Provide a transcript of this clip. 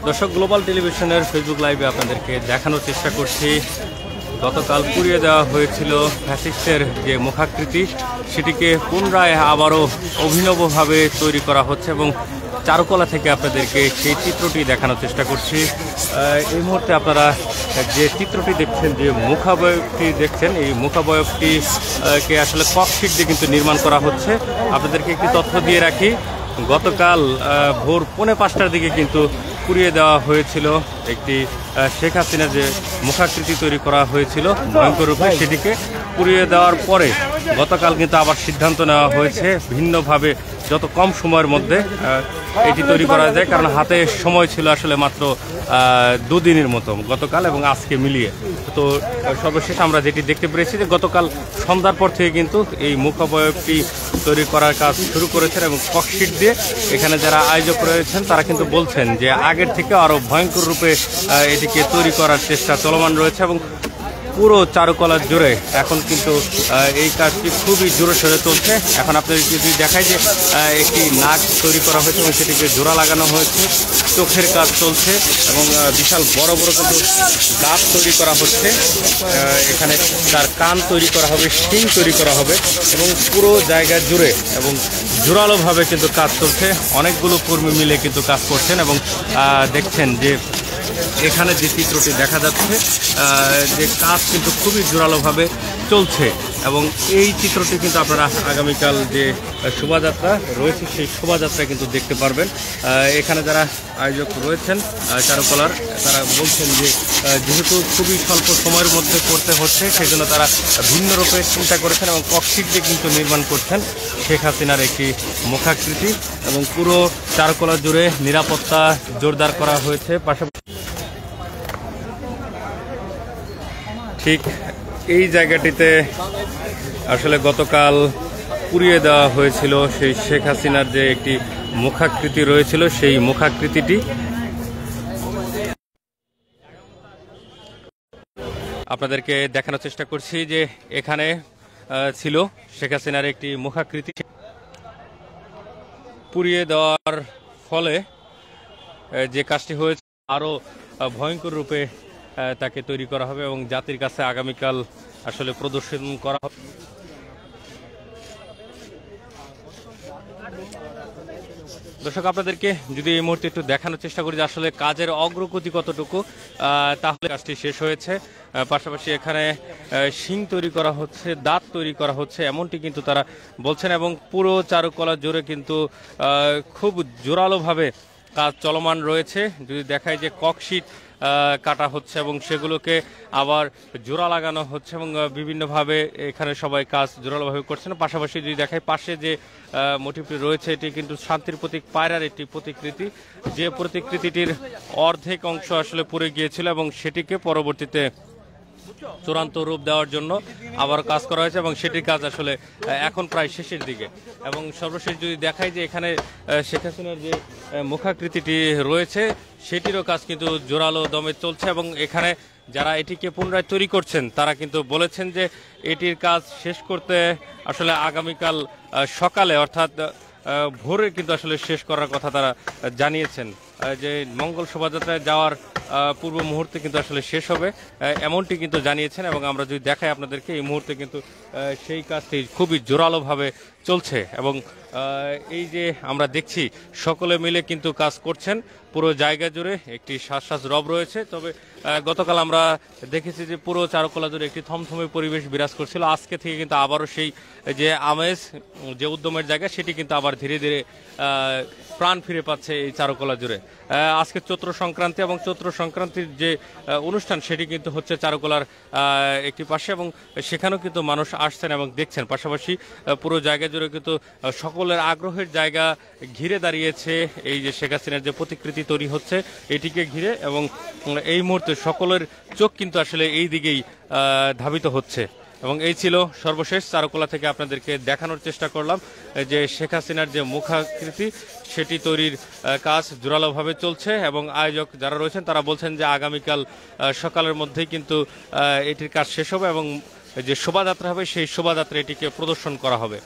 দর্শক, গ্লোবাল টেলিভিশনের ফেসবুক লাইভে আপনাদেরকে দেখানোর চেষ্টা করছি। গতকাল পুড়িয়ে দেওয়া হয়েছিল ফ্যাসিস্টের যে মুখাকৃতি, সেটিকে পুনরায় আবারও অভিনবভাবে তৈরি করা হচ্ছে এবং চারুকলা থেকে আপনাদেরকে সেই চিত্রটি দেখানোর চেষ্টা করছি। এই মুহূর্তে আপনারা যে চিত্রটি দেখছেন, যে মুখাবয়বটি দেখছেন, এই মুখাবয়বটিকে আসলে ককশিট দিয়ে কিন্তু নির্মাণ করা হচ্ছে। আপনাদেরকে একটি তথ্য দিয়ে রাখি, গতকাল ভোর 4:45টার দিকে কিন্তু পুড়িয়ে দেওয়া হয়েছিল একটি শেখ হাসিনার যে মুখাকৃতি তৈরি করা হয়েছিল ভয়ঙ্কর রূপে, সেটিকে পুড়িয়ে দেওয়ার পরে গতকাল কিন্তু আবার সিদ্ধান্ত নেওয়া হয়েছে ভিন্নভাবে যত কম সময়ের মধ্যে এটি তৈরি করা যায়, কারণ হাতে সময় ছিল আসলে মাত্র 2 দিনের মতো গতকাল এবং আজকে মিলিয়ে। তো সর্বশেষ আমরা যেটি দেখতে পেরেছি যে গতকাল সন্ধ্যার পর থেকে কিন্তু এই মুখাবয়বটি তৈরি করার কাজ শুরু করেছেন এবং ককশিট দিয়ে এখানে যারা আয়োজক রয়েছেন তারা কিন্তু বলছেন যে আগের থেকে আরও ভয়ঙ্কর রূপে এটিকে তৈরি করার চেষ্টা চলমান রয়েছে এবং পুরো চারুকলা জুড়ে এখন কিন্তু এই কাজটি খুবই জোরে সোরে চলছে। এখন আপনাদের যদি দেখায় যে একটি নাক তৈরি করা হয়েছে এবং সেটিকে জোড়া লাগানো হয়েছে, চোখের কাজ চলছে এবং বিশাল বড় বড় কিন্তু দাঁত তৈরি করা হচ্ছে। এখানে তার কান তৈরি করা হবে, শিং তৈরি করা হবে এবং পুরো জায়গা জুড়ে এবং জোরালোভাবে কিন্তু কাজ চলছে। অনেকগুলো কর্মী মিলে কিন্তু কাজ করছেন এবং দেখছেন যে এখানে যে চিত্রটি দেখা যাচ্ছে যে কাজ কিন্তু খুবই জোরালোভাবে চলছে এবং এই চিত্রটি কিন্তু আপনারা আগামীকাল যে শোভাযাত্রা রয়েছে সেই শোভাযাত্রা কিন্তু দেখতে পারবেন। এখানে যারা আয়োজক রয়েছেন চারুকলার, তারা বলছেন যে যেহেতু খুবই স্বল্প সময়ের মধ্যে করতে হচ্ছে, সেই জন্য তারা ভিন্ন রূপে চিন্তা করেছেন এবং ককশিট দিয়ে কিন্তু নির্মাণ করছেন শেখ হাসিনার একটি মুখাকৃতি এবং পুরো চারুকলা জুড়ে নিরাপত্তা জোরদার করা হয়েছে। পাশাপাশি ঠিক এই জায়গাটিতে আসলে গতকাল পুড়িয়ে দেওয়া হয়েছিল সেই শেখ হাসিনার যে একটি মুখাকৃতি রয়েছিল, সেই মুখাকৃতিটি আপনাদেরকে দেখানোর চেষ্টা করছি যে এখানে ছিল শেখ হাসিনার একটি মুখাকৃতি। পুড়িয়ে দেওয়ার ফলে যে কাজটি হয়েছে আরও ভয়ঙ্কর রূপে তাকে তৈরি করা হবে এবং জাতির কাছে আগামীকাল আসলে প্রদর্শন করা হবে। দর্শক, আপনাদেরকে যদি এই মুহূর্তে একটু দেখানোর চেষ্টা করি যে আসলে কাজের অগ্রগতি কতটুকু, তাহলে কাজটি শেষ হয়েছে। পাশাপাশি এখানে শিং তৈরি করা হচ্ছে, দাঁত তৈরি করা হচ্ছে, এমনটি কিন্তু তারা বলছেন এবং পুরো চারুকলা জুড়ে কিন্তু খুব জোরালোভাবে কাজ চলমান রয়েছে। যদি দেখায় যে ককশিট কাটা হচ্ছে এবং সেগুলোকে আবার জোড়া লাগানো হচ্ছে এবং বিভিন্নভাবে এখানে সবাই কাজ জোরালোভাবে করছেন। পাশাপাশি যদি দেখায় পাশে যে মোটিভটি রয়েছে, এটি কিন্তু শান্তির প্রতীক পায়রার একটি প্রতিকৃতি, যে প্রতিকৃতিটির অর্ধেক অংশ আসলে পুড়ে গিয়েছিল এবং সেটিকে পরবর্তীতে চূড়ান্ত রূপ দেওয়ার জন্য আবার কাজ করা হয়েছে এবং সেটির কাজ আসলে এখন প্রায় শেষের দিকে। এবং সর্বশেষ যদি দেখায় যে এখানে শেখ হাসিনার যে মুখাকৃতিটি রয়েছে সেটিরও কাজ কিন্তু জোরালো দমে চলছে এবং এখানে যারা এটিকে পুনরায় তৈরি করছেন তারা কিন্তু বলেছেন যে এটির কাজ শেষ করতে আসলে আগামীকাল সকালে অর্থাৎ ভোরে কিন্তু আসলে শেষ করার কথা তারা জানিয়েছেন, যে মঙ্গল শোভাযাত্রায় যাওয়ার পূর্ব মুহূর্তে কিন্তু আসলে শেষ হবে এমনটি কিন্তু জানিয়েছেন। এবং আমরা যদি দেখাই আপনাদেরকে এই মুহূর্তে কিন্তু সেই কাজটি খুবই জোরালোভাবে চলছে এবং এই যে আমরা দেখছি সকলে মিলে কিন্তু কাজ করছেন পুরো জায়গা জুড়ে, একটি শ্বাস রব রয়েছে। তবে গতকাল আমরা দেখেছি যে পুরো চারুকলা জুড়ে একটি থমথমে পরিবেশ বিরাজ করছিল। আজকে থেকে কিন্তু আবারও সেই যে আমেজ, যে উদ্যমের জায়গা, সেটি কিন্তু আবার ধীরে ধীরে প্রাণ ফিরে পাচ্ছে এই চারুকলা জুড়ে। আজকে চৈত্র সংক্রান্তি এবং চৈত্র সংক্রান্তির যে অনুষ্ঠান সেটি কিন্তু হচ্ছে চারুকলার একটি পাশে এবং সেখানেও কিন্তু মানুষ আসছেন এবং দেখছেন। পাশাপাশি পুরো জায়গা জুড়ে কিন্তু সকলের আগ্রহের জায়গা ঘিরে দাঁড়িয়েছে এই যে শেখ হাসিনার যে প্রতিকৃতি তৈরি হচ্ছে এটিকে ঘিরে এবং এই মুহূর্তে সকলের চোখ কিন্তু আসলে এই দিকেই ধাবিত হচ্ছে। এবং এই ছিল সর্বশেষ চারুকলা থেকে আপনাদেরকে দেখানোর চেষ্টা করলাম যে শেখ হাসিনার যে মুখাকৃতি সেটি তৈরির কাজ জোরালোভাবে চলছে এবং আয়োজক যারা রয়েছেন তারা বলছেন যে আগামীকাল সকালের মধ্যেই কিন্তু এটির কাজ শেষ হবে এবং যে শোভাযাত্রা হবে সেই শোভাযাত্রা এটিকে প্রদর্শন করা হবে।